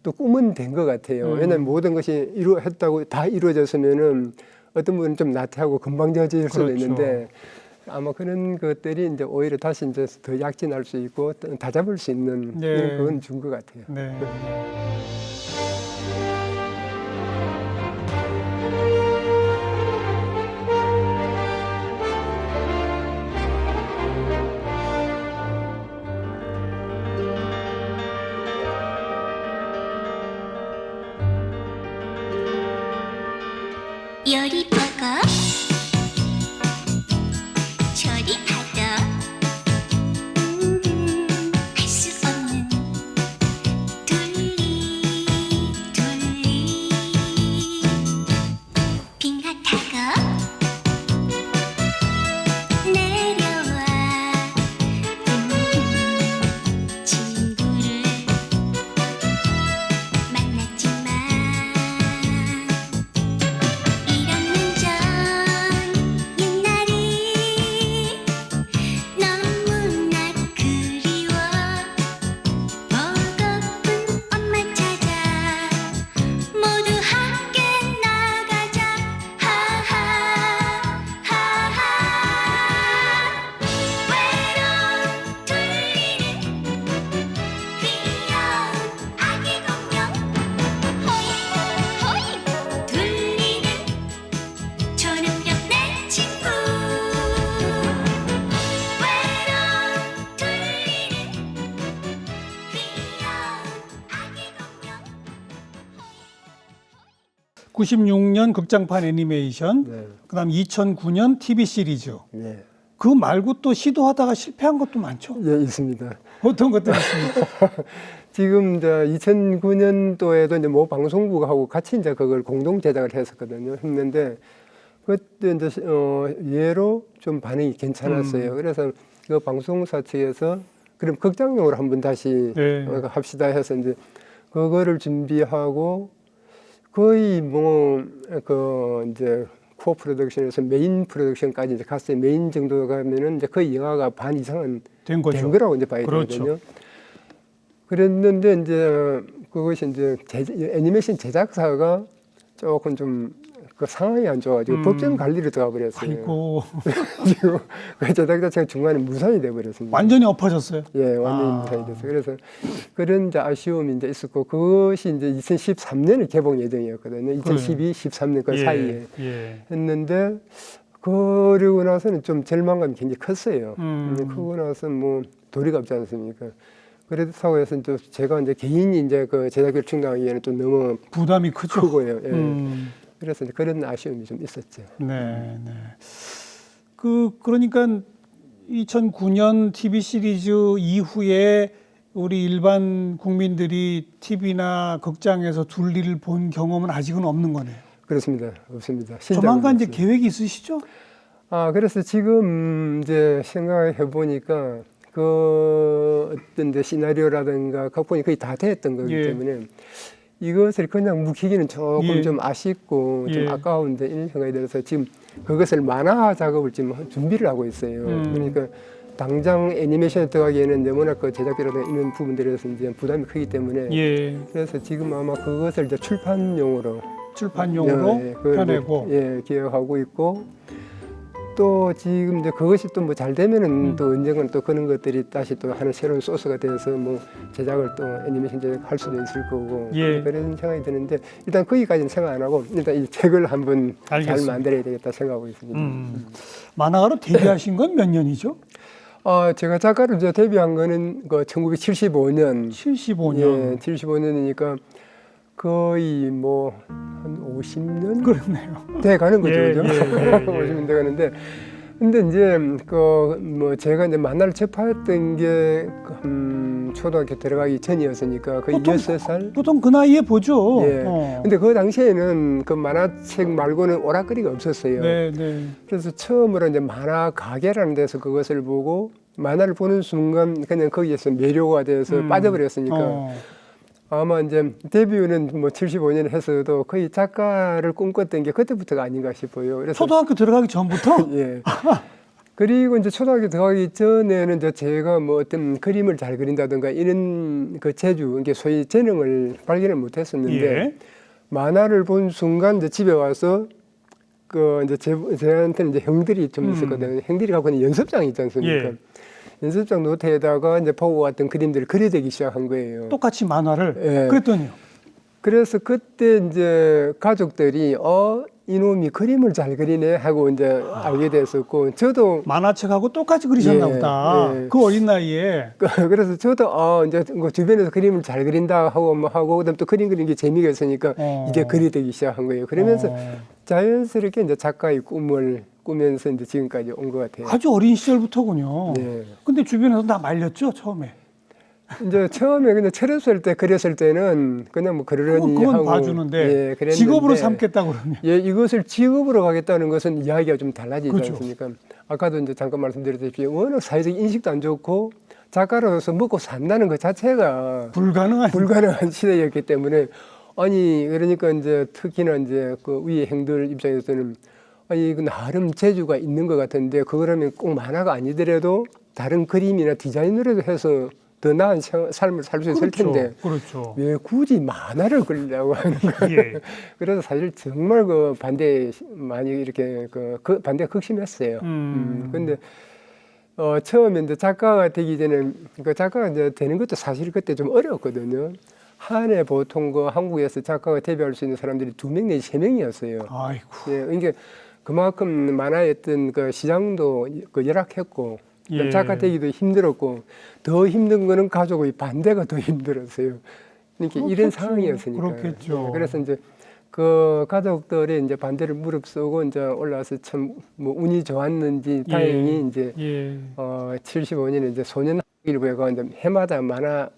또 꿈은 된 것 같아요. 왜냐하면 모든 것이 했다고 다 이루어졌으면은 어떤 부분은 좀 나태하고 금방 지어질 수도 있는데 아마 그런 것들이 이제 오히려 다시 이제 더 약진할 수 있고 다잡을 수 있는 그건 준 것 같아요. 네. 요리 먹어 저리 받아 할 수 없는 둘리 96년 극장판 애니메이션, 네. 그다음 2009년 TV 시리즈. 네. 그 말고 또 시도하다가 실패한 것도 많죠. 예, 있습니다. 어떤 것들이 있습니까? 지금 이제 2009년도에도 이제 모 방송국하고 같이 이제 그걸 공동 제작을 했었거든요. 했는데 그때 이제 예로 좀 반응이 괜찮았어요. 그래서 그 방송사 측에서 그럼 극장용으로 한번 다시 네. 합시다 해서 이제 그거를 준비하고 거의 뭐 그 이제 코어 프로덕션에서 메인 프로덕션까지 이제 갔어요. 메인 정도 가면은 이제 거의 영화가 반 이상은 된 거죠. 된 거라고 이제 봐야 그렇죠. 되거든요. 그랬는데 이제 그것이 이제 애니메이션 제작사가 조금 좀 그 상황이 안 좋아가지고 법정 관리로 들어가 버렸어요. 아이고, 지금 그 제작자 제가 중간에 무산이 돼 버렸습니다. 완전히 엎어졌어요. 예, 완전히 무산이 됐어요. 그래서 그런 이제 아쉬움이 이제 있었고 그것이 이제 2013년에 개봉 예정이었거든요. 2012, 13년 그 사이에 예. 했는데 그러고 나서는 좀 절망감이 굉장히 컸어요. 음. 그러고 나서 뭐 도리가 없지 않습니까? 그렇다고 해서 또 제가 이제 개인이 이제 그 제작비를 충당하기에는 또 너무 부담이 크죠. 크고요. 예. 그래서 이제 그런 아쉬움이 좀 있었죠. 네, 네. 그러니까 2009년 TV 시리즈 이후에 우리 일반 국민들이 TV나 극장에서 둘리를 본 경험은 아직은 없는 거네요. 그렇습니다. 없습니다. 조만간 이제 없습니다. 계획이 있으시죠? 그래서 지금 이제 생각해 보니까 그 어떤 이제 시나리오라든가 각본이 거의 다 됐던 거기 예. 때문에 이것을 그냥 묵히기는 조금 예. 좀 아쉽고 좀 예. 아까운데 이런 생각이 들어서 지금 그것을 만화 작업을 지금 준비를 하고 있어요. 그러니까 당장 애니메이션에 들어가기에는 이제 워낙 그 제작비라든가 이런 부분들에서 이제 부담이 크기 때문에 예. 그래서 지금 아마 그것을 이제 출판용으로 출판용으로 그걸 펴내고. 이제, 기획하고 있고 또 지금 이제 그것이 또 뭐 잘 되면은 또 언젠가는 또 그런 것들이 다시 또 하는 새로운 소스가 돼서 뭐 제작을 또 애니메이션 제작할 수도 있을 거고 예. 그런 생각이 드는데 일단 거기까지는 생각 안 하고 일단 이 책을 한번 알겠습니다. 잘 만들어야 되겠다 생각하고 있습니다. 만화가로 데뷔하신 건 몇 년이죠? 제가 작가로 이제 데뷔한 거는 그 1975년 75년. 예, 75년이니까 거의 뭐 한 50년 그렇네요. 돼 가는 거죠, 예, 그죠? 예, 예, 예. 50년 돼 가는데, 근데 이제 그 뭐 제가 이제 만화를 접했던 게 초등학교 들어가기 전이었으니까 거의 보통- 6살. 보통 그 나이에 보죠. 예. 근데 그 당시에는 그 만화책 말고는 오락거리가 없었어요. 네, 네. 그래서 처음으로 이제 만화 가게라는 데서 그것을 보고 만화를 보는 순간 그냥 거기에서 매료가 돼서 빠져버렸으니까. 아마 이제 데뷔는 뭐 75년에 했어도 거의 작가를 꿈꿨던 게 그때부터가 아닌가 싶어요. 그래서 초등학교 들어가기 전부터? 예. 그리고 이제 초등학교 들어가기 전에는 이제 제가 뭐 어떤 그림을 잘 그린다든가 이런 그 재주, 이게 소위 재능을 발견을 못 했었는데 예. 만화를 본 순간 이제 집에 와서 그 이제 저한테는 이제 형들이 좀 있었거든요. 형들이 갖고 있는 연습장이 있지 않습니까? 예. 연습장 노트에다가 이제 보고 왔던 그림들을 그려대기 시작한 거예요. 똑같이 만화를. 예. 그랬더니요. 그래서 그때 이제 가족들이 이놈이 그림을 잘 그리네 하고 이제 알게 됐었고 저도 만화책하고 똑같이 그리셨나 예, 보다. 예. 그 어린 나이에. 그래서 저도 이제 뭐 주변에서 그림을 잘 그린다 하고 뭐 하고 그다음 또 그림 그리는 게 재미가 있으니까 이제 그리되기 시작한 거예요. 그러면서 자연스럽게 이제 작가의 꿈을 꾸면서 이제 지금까지 온 것 같아요. 아주 어린 시절부터군요. 네. 근데 주변에서 다 말렸죠, 처음에. 이제 처음에 그냥 철없을 때 그렸을 때는 그냥 뭐 그러려니 그건 하고 봐주는데 예, 그랬는데 직업으로 삼겠다 그러면. 예, 이것을 직업으로 가겠다는 것은 이야기가 좀 달라지지 그렇죠. 않습니까? 아까도 이제 잠깐 말씀드렸듯이 워낙 사회적 인식도 안 좋고 작가로서 먹고 산다는 것 자체가 불가능한 시대였기 때문에 아니 그러니까 이제 특히나 이제 그 위의 행들 입장에서는 아니 그 나름 재주가 있는 것 같은데 그거라면 꼭 만화가 아니더라도 다른 그림이나 디자인으로도 해서 더 나은 삶을 살 수 있을 텐데 그렇죠. 왜 굳이 만화를 그리려고 하는 거예요. 예. 그래서 사실 정말 그 반대 많이 이렇게 그 반대 극심했어요. 근데 처음에 이제 작가가 되기 전에 그 작가가 이제 되는 것도 사실 그때 좀 어려웠거든요. 한 해 보통 그 한국에서 작가가 데뷔할 수 있는 사람들이 2명 내지 3명이었어요. 아이고. 예, 이게 그만큼 만화의 어떤 그 시장도 그 열악했고 예. 작가 되기도 힘들었고 더 힘든 거는 가족의 반대가 더 힘들었어요. 그러니까 이런 그렇겠죠. 상황이었으니까. 그렇겠죠. 예, 그래서 이제 그 가족들이 이제 반대를 무릅쓰고 이제 올라와서 참 뭐 운이 좋았는지 다행히 이제 예. 75년에 이제 소년일보가 이제 해마다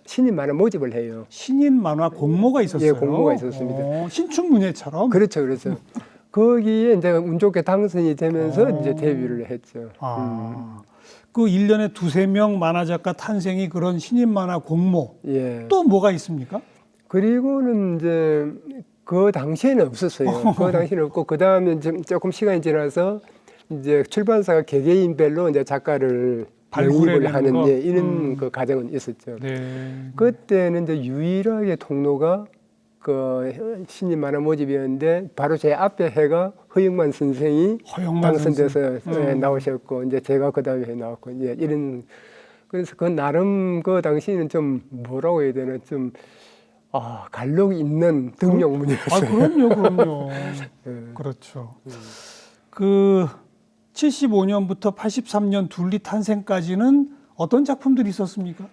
신인 만화 모집을 해요. 신인 만화 공모가 있었어요. 예, 공모가 있었습니다. 신춘문예처럼. 그렇죠, 그렇죠. 거기에 이제 운 좋게 당선이 되면서 어. 이제 데뷔를 했죠. 그 1년에 두세 명 만화 작가 탄생이 그런 신인 만화 공모. 예. 또 뭐가 있습니까? 그리고는 이제 그 당시에는 없었어요. 그 당시에는 없고 그 다음에 조금 시간이 지나서 이제 출판사가 개개인별로 이제 작가를 영입을 하는 거? 이런 그 과정은 있었죠. 네. 그때는 이제 유일하게 통로가 그 신인 만화 모집이었는데 바로 제 앞에 해가 허영만 선생이 허영만 당선돼서 선생. 나오셨고 이제 제가 그 다음에 나왔고 이제 이런 그래서 그 나름 그 당시에는 좀 뭐라고 해야 되나 좀 갈록 있는 등용문이었어요. 그럼요. 예. 그렇죠. 그 75년부터 83년 둘리 탄생까지는 어떤 작품들이 있었습니까?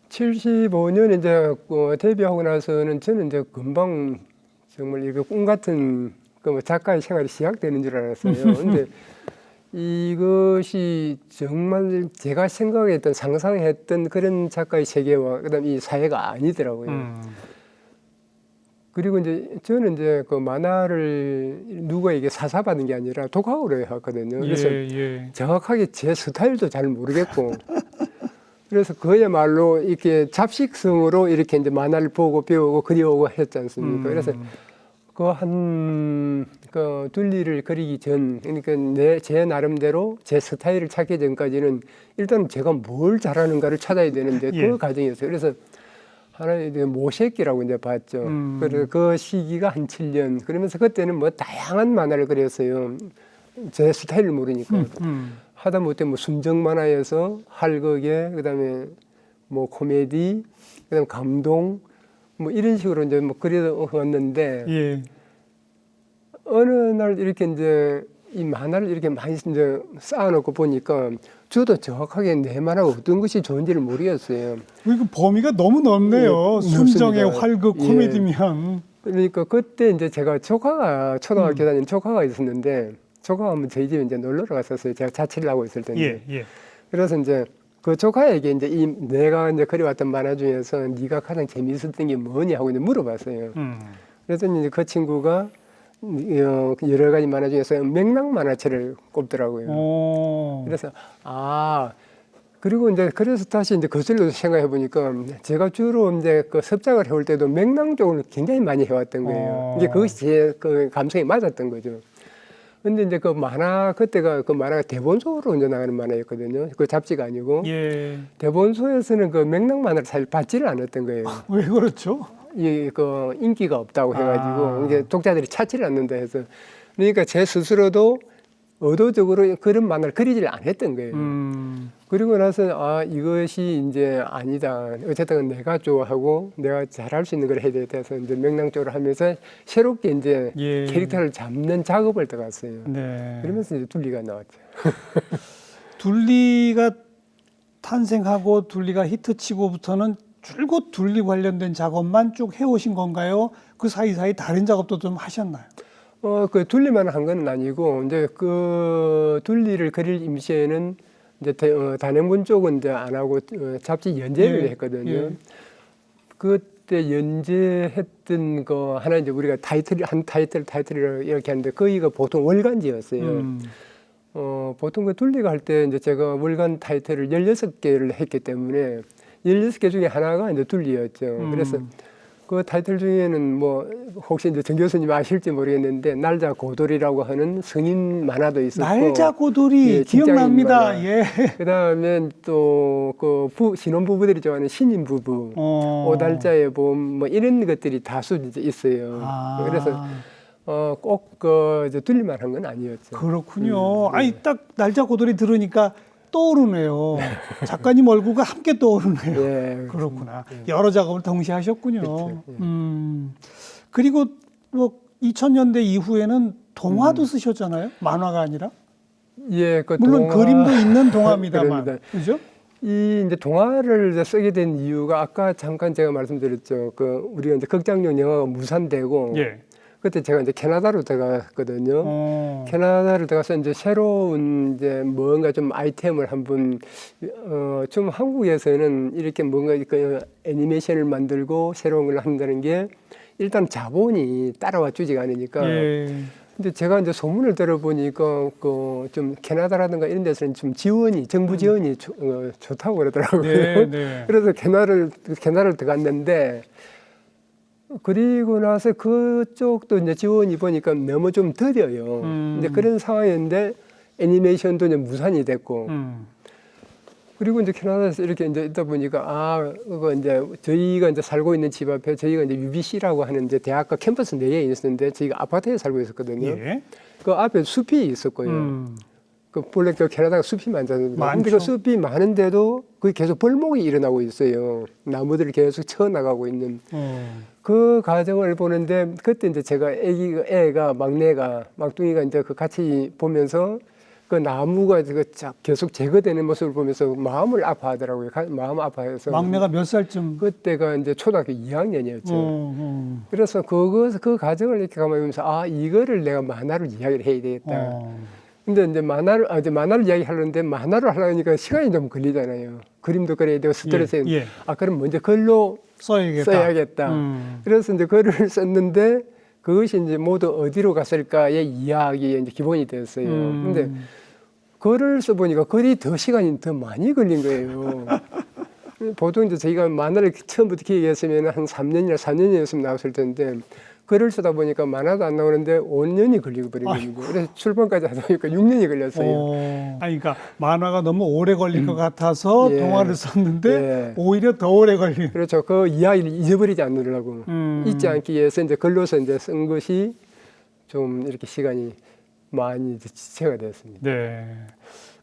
75년 이제 데뷔하고 나서는 저는 이제 금방 정말 이거 꿈 같은 그 작가의 생활이 시작되는 줄 알았어요. 근데 이것이 정말 제가 생각했던 상상했던 그런 작가의 세계와 그다음 이 사회가 아니더라고요. 그리고 이제 저는 이제 그 만화를 누구에게 사사받은 게 아니라 독학으로 해왔거든요. 그래서 정확하게 제 스타일도 잘 모르겠고 그래서 그야말로 이렇게 잡식성으로 이렇게 이제 만화를 보고 배우고 그려오고 했지 않습니까? 그래서 그 둘리를 그리기 전, 그러니까 제 나름대로 제 스타일을 찾기 전까지는 일단 제가 뭘 잘하는가를 찾아야 되는데 그 과정이었어요. 그래서 하나의 모새끼라고 이제 봤죠. 그래서 그 시기가 한 7년. 그러면서 그때는 뭐 다양한 만화를 그렸어요. 제 스타일을 모르니까. 하다못해 뭐 순정 만화에서 할거계, 그다음에 뭐 코미디, 그다음 감동, 뭐 이런 식으로 이제 뭐 그려왔는데 어느 날 이렇게 이제 이 만화를 이렇게 많이 이제 쌓아놓고 보니까 저도 정확하게 내 만화가 어떤 것이 좋은지를 모르겠어요. 그 범위가 너무 넓네요. 순정의 활극 코미디면. 그러니까 그때 이제 제가 조카가 초등학교 다니는 조카가 있었는데 조카가 한번 저희 집에 이제 놀러 갔었어요. 제가 자취를 하고 있을 텐데. 그래서 이제 그 조카에게 이제 내가 이제 그려왔던 만화 중에서 네가 가장 재미있었던 게 뭐냐 하고 이제 물어봤어요. 그래서 이제 그 친구가 여러 가지 만화 중에서 맥락 만화책을 꼽더라고요. 그래서 그리고 이제 그래서 다시 이제 거슬러 생각해 보니까 제가 주로 이제 그 습작을 해올 때도 맥락 쪽을 굉장히 많이 해왔던 거예요. 이게 그것이 제 그 감성에 맞았던 거죠. 근데 이제 그 만화 그때가 그 만화가 대본소로 이제 나가는 만화였거든요. 그 잡지가 아니고 대본소에서는 그 맥락 만화를 사실 받지를 않았던 거예요. 왜 그렇죠? 그 인기가 없다고 해가지고 이게 독자들이 찾지를 않는다 해서 그러니까 제 스스로도 의도적으로 그런 만화를 그리지를 않았던 거예요. 그리고 나서 이것이 이제 아니다. 어쨌든 내가 좋아하고 내가 잘할 수 있는 걸 해야 되겠다 해서 이제 명랑적으로 하면서 새롭게 이제 캐릭터를 잡는 작업을 들어갔어요. 그러면서 이제 둘리가 나왔죠. 둘리가 탄생하고 둘리가 히트치고부터는 줄곧 둘리 관련된 작업만 쭉 해오신 건가요? 그 사이사이 다른 작업도 좀 하셨나요? 그 둘리만 한 건 아니고 이제 그 둘리를 그릴 임시에는 이제 단행본 쪽은 이제 안 하고 잡지 연재를 했거든요. 그때 연재했던 거 하나 이제 우리가 타이틀을 이렇게 하는데 거기가 보통 월간지였어요. 보통 그 둘리가 할 때 이제 제가 월간 타이틀을 16개를 했기 때문에 16개 중에 하나가 이제 둘리였죠. 그래서 그 타이틀 중에는 뭐 혹시 이제 정 교수님 아실지 모르겠는데 날자 고돌이라고 하는 성인 만화도 있었고 날자 고돌이 기억납니다. 그다음에 또 그 신혼 부부들이 좋아하는 신인 부부, 오달자의 봄 뭐 이런 것들이 다수 이제 있어요. 그래서 꼭 그 둘리만 한 건 아니었죠. 그렇군요. 아니 딱 날자 고돌이 들으니까 떠오르네요. 작가님 얼굴과 함께 떠오르네요. 그렇구나. 여러 작업을 동시에 하셨군요. 그리고 뭐 2000년대 이후에는 동화도 쓰셨잖아요. 만화가 아니라. 그 물론 그림도 있는 동화입니다만. 그죠? 이 이제 동화를 이제 쓰게 된 이유가 아까 잠깐 제가 말씀드렸죠. 그 우리가 이제 극장용 영화가 무산되고 그때 제가 이제 캐나다로 들어갔거든요. 캐나다를 들어가서 이제 새로운 이제 뭔가 좀 아이템을 한번 좀 한국에서는 이렇게 뭔가 그 애니메이션을 만들고 새로운 걸 한다는 게 일단 자본이 따라와 주지가 않으니까. 예. 근데 제가 이제 소문을 들어보니까 그 좀 캐나다라든가 이런 데서는 좀 지원이 정부 지원이 좋다고 그러더라고요. 네, 네. 그래서 캐나다를 들어갔는데 그리고 나서 그쪽도 이제 지원이 보니까 너무 좀 더뎌요. 이제 그런 상황인데 애니메이션도 이제 무산이 됐고. 그리고 이제 캐나다에서 이렇게 이제 있다 보니까 그거 이제 저희가 이제 살고 있는 집 앞에 저희가 이제 UBC라고 하는 이제 대학가 캠퍼스 내에 있었는데 저희가 아파트에 살고 있었거든요. 예. 그 앞에 숲이 있었고요. 그 원래 그 캐나다가 숲이 많잖아요. 근데 그 숲이 많은데도 그게 계속 벌목이 일어나고 있어요. 나무들이 계속 쳐나가고 있는. 그 과정을 보는데 그때 이제 제가 애가 막둥이가 이제 그 같이 보면서 그 나무가 계속 제거되는 모습을 보면서 마음을 아파하더라고요. 마음 아파해서. 막내가 몇 살쯤? 그때가 이제 초등학교 2학년이었죠. 그래서 그 과정을 이렇게 가만히 보면서 이거를 내가 만화로 이야기를 해야 되겠다. 근데 이제 만화를 이야기하려는데 만화를 하려니까 시간이 좀 걸리잖아요. 그림도 그려야 되고 스트레스. 예. 그럼 먼저 글로 써야겠다. 그래서 이제 글을 썼는데 그것이 이제 모두 어디로 갔을까의 이야기의 이제 기본이 되었어요. 근데 글을 써보니까 글이 시간이 더 많이 걸린 거예요. 보통 이제 저희가 만화를 처음부터 기획했으면 한 4년이었으면 나왔을 텐데 글을 쓰다 보니까 만화도 안 나오는데 5년이 걸리고 버린 겁니다. 그래서 출판까지 하다 보니까 6년이 걸렸어요. 그러니까 만화가 너무 오래 걸릴 것 같아서 예. 동화를 썼는데 예. 오히려 더 오래 걸린. 그렇죠. 그 이야기를 잊어버리지 않으려고 잊지 않기 위해서 이제 글로서 이제 쓴 것이 좀 이렇게 시간이 많이 이제 지체가 되었습니다. 네.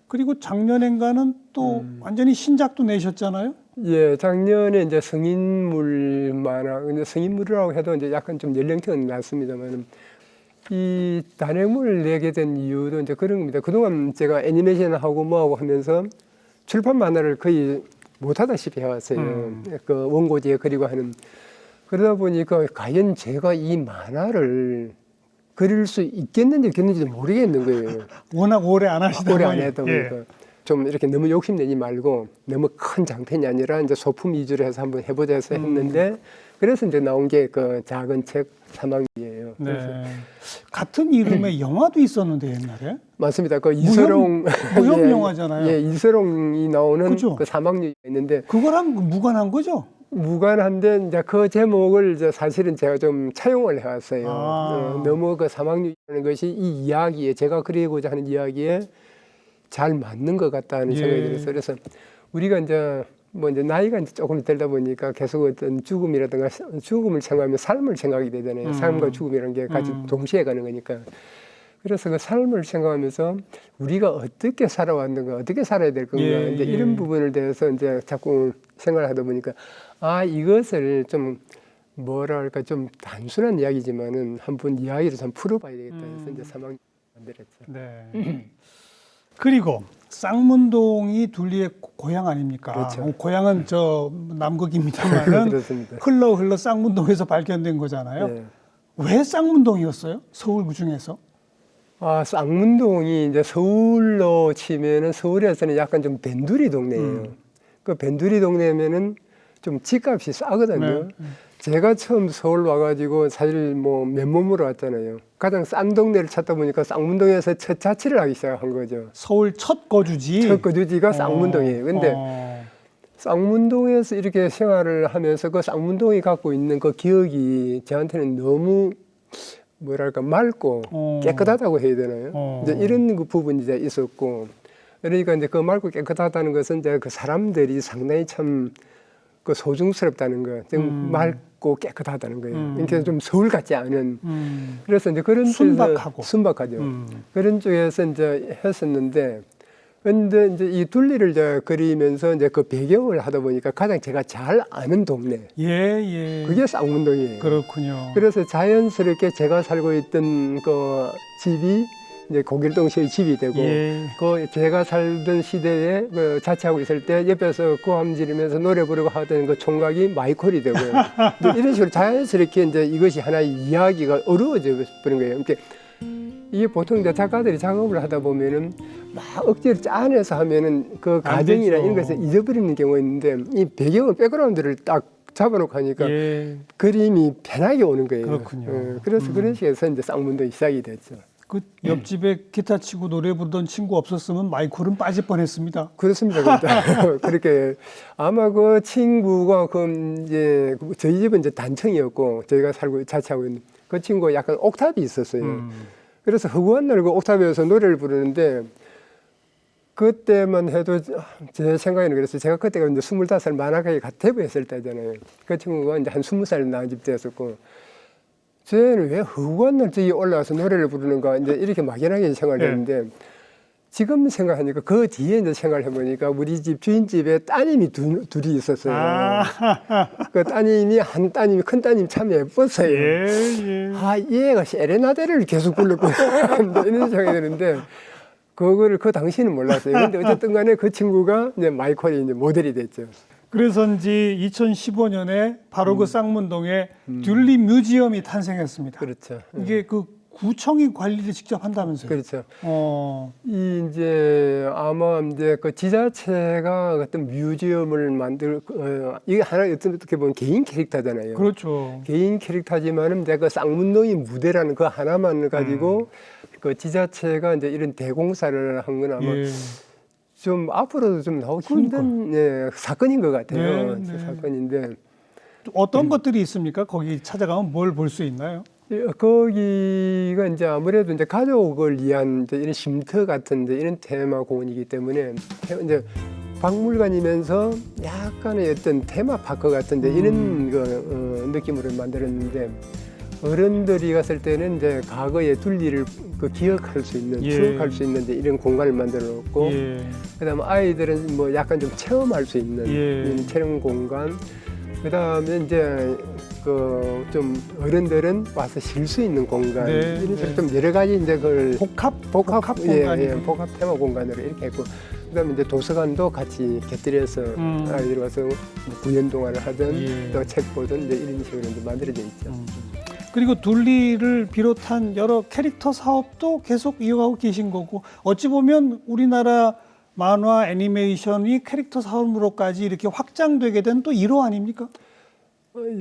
그리고 작년엔가는 또 완전히 신작도 내셨잖아요. 예, 작년에 이제 성인물 만화, 근데 성인물이라고 해도 이제 약간 좀 연령대는 낮습니다만, 이 단행물을 내게 된 이유도 이제 그런 겁니다. 그동안 제가 애니메이션을 하고 뭐하고 하면서 출판 만화를 거의 못하다시피 해왔어요. 그 원고지에 그리고 하는. 그러다 보니까 과연 제가 이 만화를 그릴 수 있겠는지 없겠는지도 모르겠는 거예요. 워낙 오래 안 하시다 오래 안 보니. 했다 보니까. 좀 이렇게 너무 욕심내지 말고 너무 큰 장편이 아니라 이제 소품 위주로 해서 한번 해보자 해서 했는데 그래서 이제 나온 게 그 작은 책 사막이에요. 네. 같은 이름의 영화도 있었는데 옛날에. 맞습니다. 그 이서롱 무협 영화잖아요. 예, 이서롱이 나오는 그죠? 그 사막류가 있는데 그거랑 무관한 거죠? 무관한데 이제 그 제목을 이제 사실은 제가 좀 차용을 해왔어요. 너무 그 사막류라는 것이 이 이야기에 제가 그리고자 하는 이야기에 잘 맞는 것 같다는 생각이 들었어요. 그래서 우리가 이제 이제 나이가 이제 조금 들다 보니까 계속 어떤 죽음이라든가 죽음을 생각하면 삶을 생각이 되잖아요. 삶과 죽음이라는 게 같이 동시에 가는 거니까. 그래서 그 삶을 생각하면서 우리가 어떻게 살아왔는가, 어떻게 살아야 될 건가, 이제 이런 부분을 대해서 이제 자꾸 생각을 하다 보니까 이것을 좀 뭐랄까 좀 단순한 이야기지만은 한번 이야기를 좀 풀어봐야 되겠다 해서 이제 사막 만들었죠. 네. 그리고 쌍문동이 둘리의 고향 아닙니까? 그렇죠. 고향은 저 남극입니다만은 그렇습니다. 흘러 쌍문동에서 발견된 거잖아요. 네. 왜 쌍문동이었어요? 서울 중에서? 쌍문동이 이제 서울로 치면은 서울에서는 약간 좀 변두리 동네예요. 그 변두리 동네면은 좀 집값이 싸거든요. 제가 처음 서울 와가지고 사실 뭐 맨몸으로 왔잖아요. 가장 싼 동네를 찾다 보니까 쌍문동에서 첫 자취를 하기 시작한 거죠. 서울 첫 거주지? 첫 거주지가 쌍문동이에요. 근데 쌍문동에서 이렇게 생활을 하면서 그 쌍문동이 갖고 있는 그 기억이 저한테는 너무 뭐랄까 맑고 깨끗하다고 해야 되나요? 이제 이런 그 부분이 이제 있었고, 그러니까 이제 그 맑고 깨끗하다는 것은 이제 그 사람들이 상당히 참 그 소중스럽다는 거, 좀 맑고 깨끗하다는 거예요. 그러니까 좀 서울 같지 않은. 그래서 이제 그런 순박하고. 순박하죠. 그런 쪽에서 이제 했었는데, 근데 이제 이 둘리를 이제 그리면서 이제 그 배경을 하다 보니까 가장 제가 잘 아는 동네. 예. 그게 쌍문동이에요. 그렇군요. 그래서 자연스럽게 제가 살고 있던 그 집이 이제 고길동 씨의 집이 되고 예. 그 제가 살던 시대에 그 자취하고 있을 때 옆에서 고함 지르면서 노래 부르고 하던 그 총각이 마이콜이 되고요. 이제 이런 식으로 자연스럽게 이제 이것이 하나의 이야기가 어려워져 버린 거예요. 그러니까 이게 보통 이제 작가들이 작업을 하다 보면은 막 억지로 짜내서 하면은 그 안 가정이나 되죠. 이런 것을 잊어버리는 경우가 있는데 이 배경을 백그라운드를 딱 잡아놓고 하니까 예. 그림이 편하게 오는 거예요. 그렇군요. 그래서 그런 식에서 이제 쌍문동이 시작이 됐죠. 그 옆집에 기타 치고 노래 부르던 친구 없었으면 마이콜은 빠질 뻔했습니다. 그렇습니다. 그렇게 아마 그 친구가 그 이제 저희 집은 이제 단층이었고 저희가 자취하고 있는 그 친구가 약간 옥탑이 있었어요. 그래서 허구한 날 그 옥탑에서 노래를 부르는데 그때만 해도 제 생각에는 그랬어요. 제가 그때가 이제 25살 만화가게 대부했을 때잖아요. 그 친구가 이제 한 20살 나은 집 때였었고 쟤는 왜 허구한 날 저기 올라와서 노래를 부르는가 이제 이렇게 막연하게 생각을 했는데 지금 생각하니까 그 뒤에 이제 생각을 해보니까 우리 집 주인집에 따님이 둘이 있었어요. 그 따님이 한 따님이 큰 따님이 참 예뻤어요. 예. 아 얘가 세레나데를 계속 불렀구나 이런 생각이 드는데 그거를 그 당시는 몰랐어요. 근데 어쨌든 간에 그 친구가 이제 마이콜이 이제 모델이 됐죠. 그래서인지 2015년에 바로 그 쌍문동에 듀리 뮤지엄이 탄생했습니다. 그렇죠. 이게 그 구청이 관리를 직접 한다면서요? 그렇죠. 어. 이 이제 아마 이제 그 지자체가 어떤 뮤지엄을 이게 하나 어떻게 보면 개인 캐릭터잖아요. 그렇죠. 개인 캐릭터지만은 이제 그 쌍문동이 무대라는 그 하나만 가지고 그 지자체가 이제 이런 대공사를 한 건 아마 예. 좀 앞으로도 좀 나오기 힘든 사건인 것 같아요. 네. 사건인데 어떤 것들이 있습니까? 거기 찾아가면 뭘 볼 수 있나요? 거기가 이제 아무래도 이제 가족을 위한 이제 이런 쉼터 같은 이제 이런 테마 공원이기 때문에 이제 박물관이면서 약간의 어떤 테마파크 같은 데 이런 느낌으로 만들었는데 어른들이 갔을 때는 이제 과거의 둘리를 그 기억할 수 있는 추억할 수 있는 이런 공간을 만들어 놓고 그다음에 아이들은 뭐 약간 좀 체험할 수 있는 이런 체험 공간 그다음에 이제 그 좀 어른들은 와서 쉴 수 있는 공간 이런 식으로 좀 여러 가지 이제 그걸 복합 공간이죠. 복합 테마 공간으로 이렇게 했고 그다음에 이제 도서관도 같이 곁들여서 아이들이 와서 뭐 구연 동화를 하든 또 책 보든 이제 이런 식으로 이제 만들어져 있죠. 그리고 둘리를 비롯한 여러 캐릭터 사업도 계속 이어가고 계신 거고 어찌 보면 우리나라 만화 애니메이션이 캐릭터 사업으로까지 이렇게 확장되게 된 또 일호 아닙니까?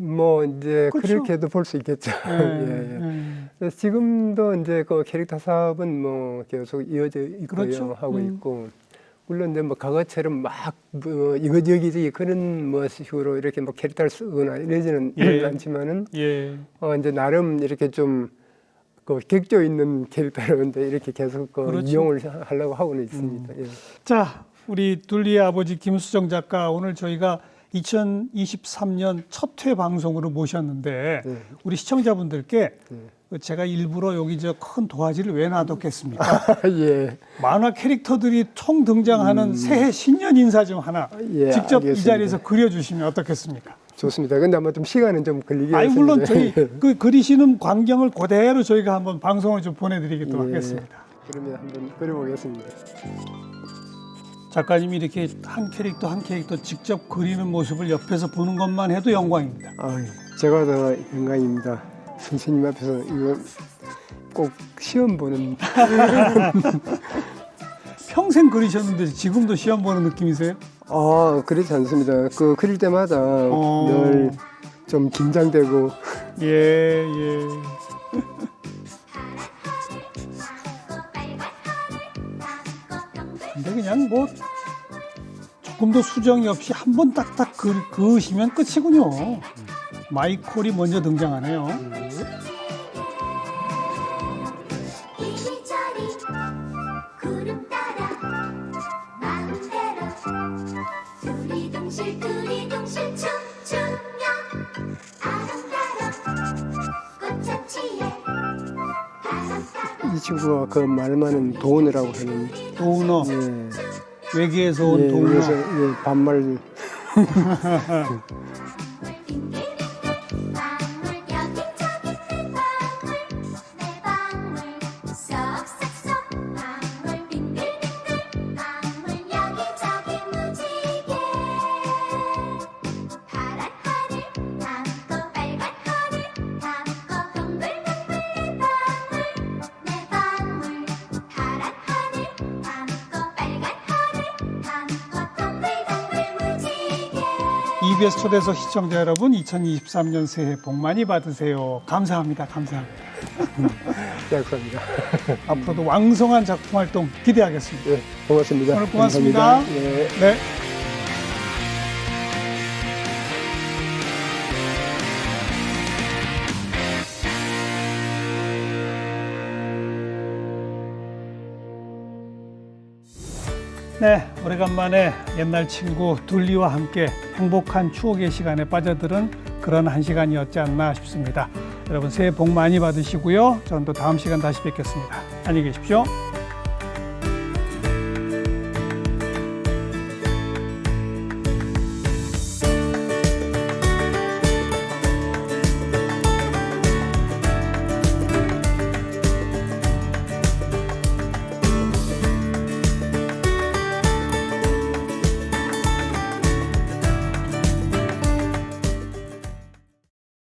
뭐 이제 그렇죠. 그렇게도 볼 수 있겠죠. 그래서 지금도 이제 그 캐릭터 사업은 뭐 계속 이어져 있고요. 그렇죠. 하고 있고 물론 이제 뭐 과거처럼 막 뭐 여기저기 그런 뭐 식으로 이렇게 뭐 캐릭터를 쓰거나 이러지는 않지만은 이제 나름 이렇게 좀 그 격조 있는 캐릭터로 이제 이렇게 계속 그렇죠. 이용을 하려고 하고는 있습니다. 자, 우리 둘리의 아버지 김수정 작가 오늘 저희가 2023년 첫 회 방송으로 모셨는데 우리 시청자분들께 제가 일부러 여기 저 큰 도화지를 왜 놔뒀겠습니까? 만화 캐릭터들이 총 등장하는 새해 신년 인사 좀 하나 직접 알겠습니다. 이 자리에서 그려주시면 어떻겠습니다. 좋습니다. 근데 아마 좀 시간은 좀 걸리긴 아니 했습니다. 물론 저희 그 그리시는 광경을 그대로 저희가 한번 방송을 좀 보내드리도록 하겠습니다. 그러면 한번 그려보겠습니다. 작가님이 이렇게 한 캐릭터 한 캐릭터 직접 그리는 모습을 옆에서 보는 것만 해도 영광입니다. 제가 더 영광입니다. 선생님 앞에서 이거 꼭 시험 보는 평생 그리셨는데 지금도 시험 보는 느낌이세요? 그렇지 않습니다. 그 그릴 때마다 늘 좀 긴장되고 예. 근데 그냥 뭐 조금도 수정이 없이 한 번 딱딱 그으시면 끝이군요. 마이콜이 먼저 등장하네요. 이리저리 구름 따라 마음대로 두리둥실 춤추며 아름다워 꽃잔치에 이 친구가 그 말 많은 도우너라고 하는 도우너, 외계에서 온 도우너. 그래서 반말 방울 여기저기 큰 방울 내 방울 쏙쏙쏙 EBS 초대석 시청자 여러분, 2023년 새해 복 많이 받으세요. 감사합니다. 감사합니다. 약속합니다. 앞으로도 왕성한 작품 활동 기대하겠습니다. 예, 고맙습니다. 오늘 고맙습니다. 감사합니다. 예. 네. 네, 오래간만에 옛날 친구 둘리와 함께 행복한 추억의 시간에 빠져드는 그런 한 시간이었지 않나 싶습니다. 여러분 새해 복 많이 받으시고요. 저는 또 다음 시간 다시 뵙겠습니다. 안녕히 계십시오.